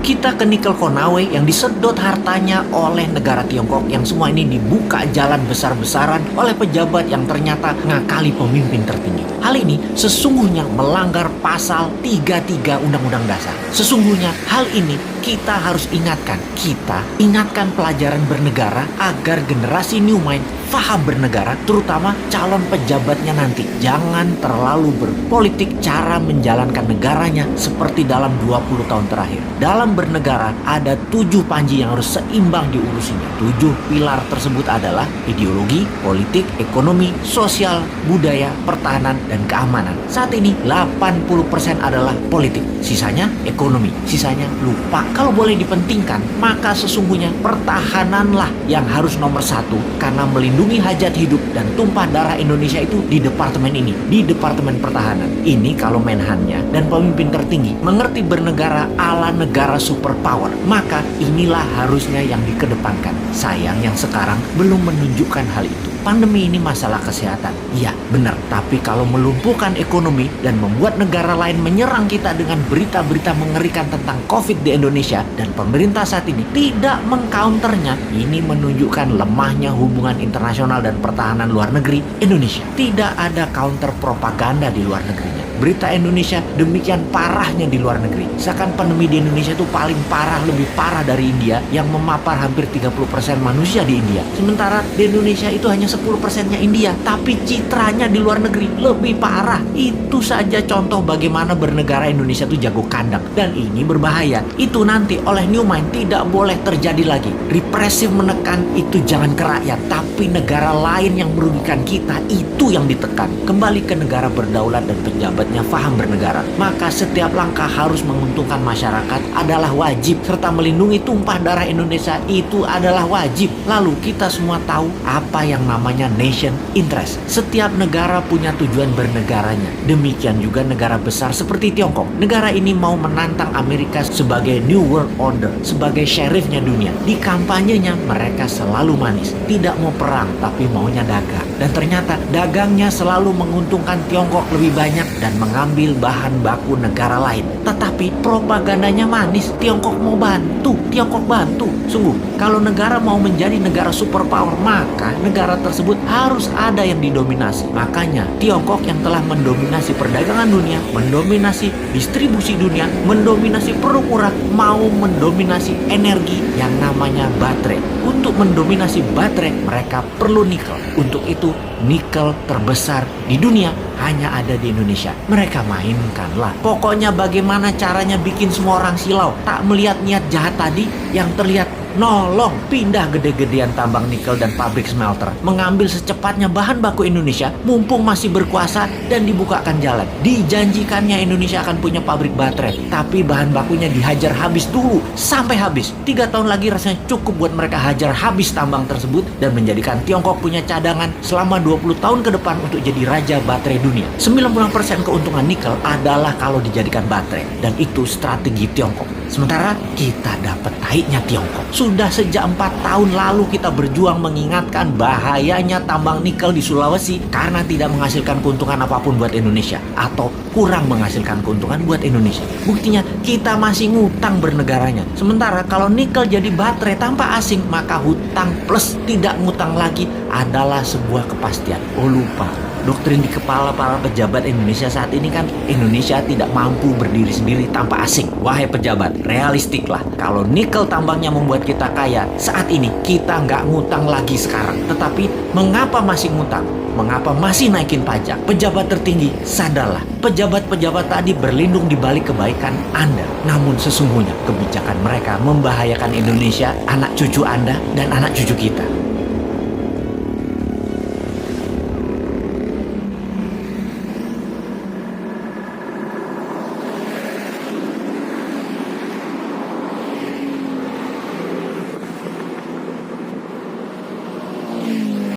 Kita ke nikel Konawe yang disedot hartanya oleh negara Tiongkok, yang semua ini dibuka jalan besar-besaran oleh pejabat yang ternyata ngakali pemimpin tertinggi. Hal ini sesungguhnya melanggar pasal 33 Undang-Undang Dasar. Sesungguhnya hal ini kita harus ingatkan. Kita ingatkan pelajaran bernegara agar generasi New Mind paham bernegara, terutama calon pejabatnya nanti. Jangan terlalu berpolitik cara menjalankan negaranya seperti dalam 20 tahun terakhir. Dalam bernegara ada 7 panji yang harus seimbang diurusinya. 7 pilar tersebut adalah ideologi, politik, ekonomi, sosial, budaya, pertahanan, dan keamanan. Saat ini 80% adalah politik, sisanya ekonomi, sisanya lupa. Kalau boleh dipentingkan, maka sesungguhnya pertahananlah yang harus nomor 1, karena melindungi hajat hidup dan tumpah darah Indonesia itu di departemen ini, di Departemen Pertahanan. Ini kalau Menhannya dan pemimpin tertinggi mengerti bernegara ala negara superpower, maka inilah harusnya yang dikedepankan. Sayang yang sekarang belum menunjukkan hal itu. Pandemi ini masalah kesehatan, iya benar. Tapi kalau melumpuhkan ekonomi dan membuat negara lain menyerang kita dengan berita-berita mengerikan tentang COVID di Indonesia, dan pemerintah saat ini tidak mengcounternya, ini menunjukkan lemahnya hubungan internasional dan pertahanan luar negeri Indonesia. Tidak ada counter propaganda di luar negerinya. Berita Indonesia demikian parahnya di luar negeri. Seakan pandemi di Indonesia itu paling parah, lebih parah dari India yang memapar hampir 30% manusia di India. Sementara di Indonesia itu hanya 10%-nya India, tapi citranya di luar negeri lebih parah. Itu saja contoh bagaimana bernegara Indonesia itu jago kandang, dan ini berbahaya. Itu nanti oleh New Mind tidak boleh terjadi lagi. Represif menekan itu jangan ke rakyat, tapi negara lain yang merugikan kita itu yang ditekan. Kembali ke negara berdaulat dan pejabatnya paham bernegara, maka setiap langkah harus menguntungkan masyarakat adalah wajib, serta melindungi tumpah darah Indonesia itu adalah wajib. Lalu kita semua tahu apa yang namanya nation interest. Setiap negara punya tujuan bernegaranya. Demikian juga negara besar seperti Tiongkok. Negara ini mau menantang Amerika sebagai New World Order, sebagai sheriffnya dunia. Di kampanyenya mereka selalu manis, tidak mau perang tapi maunya dagang. Dan ternyata dagangnya selalu menguntungkan Tiongkok lebih banyak dan mengambil bahan baku negara lain. Tetapi propagandanya manis, Tiongkok mau bantu, Tiongkok bantu. Sungguh, kalau negara mau menjadi negara superpower, maka negara tersebut harus ada yang didominasi. Makanya Tiongkok yang telah mendominasi perdagangan dunia, mendominasi distribusi dunia, mendominasi produk murah, mau mendominasi energi yang namanya baterai. Untuk mendominasi baterai, mereka perlu nikel. Untuk itu, nikel terbesar di dunia hanya ada di Indonesia. Mereka mainkanlah. Pokoknya bagaimana caranya bikin semua orang silau, tak melihat niat jahat tadi, yang terlihat nolong pindah gede-gedean tambang nikel dan pabrik smelter, mengambil secepatnya bahan baku Indonesia mumpung masih berkuasa dan dibukakan jalan. Dijanjikannya Indonesia akan punya pabrik baterai, tapi bahan bakunya dihajar habis dulu sampai habis. 3 tahun lagi rasanya cukup buat mereka hajar habis tambang tersebut dan menjadikan Tiongkok punya cadangan selama 20 tahun ke depan untuk jadi raja baterai dunia. 90% keuntungan nikel adalah kalau dijadikan baterai, dan itu strategi Tiongkok. Sementara kita dapat taiknya Tiongkok. Sudah sejak 4 tahun lalu kita berjuang mengingatkan bahayanya tambang nikel di Sulawesi karena tidak menghasilkan keuntungan apapun buat Indonesia, atau kurang menghasilkan keuntungan buat Indonesia. Buktinya kita masih ngutang bernegaranya. Sementara kalau nikel jadi baterai tanpa asing, maka hutang plus tidak ngutang lagi adalah sebuah kepastian. Oh lupa, doktrin di kepala para pejabat Indonesia saat ini kan Indonesia tidak mampu berdiri sendiri tanpa asing. Wahai pejabat, realistiklah. Kalau nikel tambangnya membuat kita kaya, saat ini kita nggak ngutang lagi sekarang. Tetapi mengapa masih ngutang? Mengapa masih naikin pajak? Pejabat tertinggi, sadarlah. Pejabat-pejabat tadi berlindung di balik kebaikan Anda. Namun sesungguhnya kebijakan mereka membahayakan Indonesia, anak cucu Anda, dan anak cucu kita.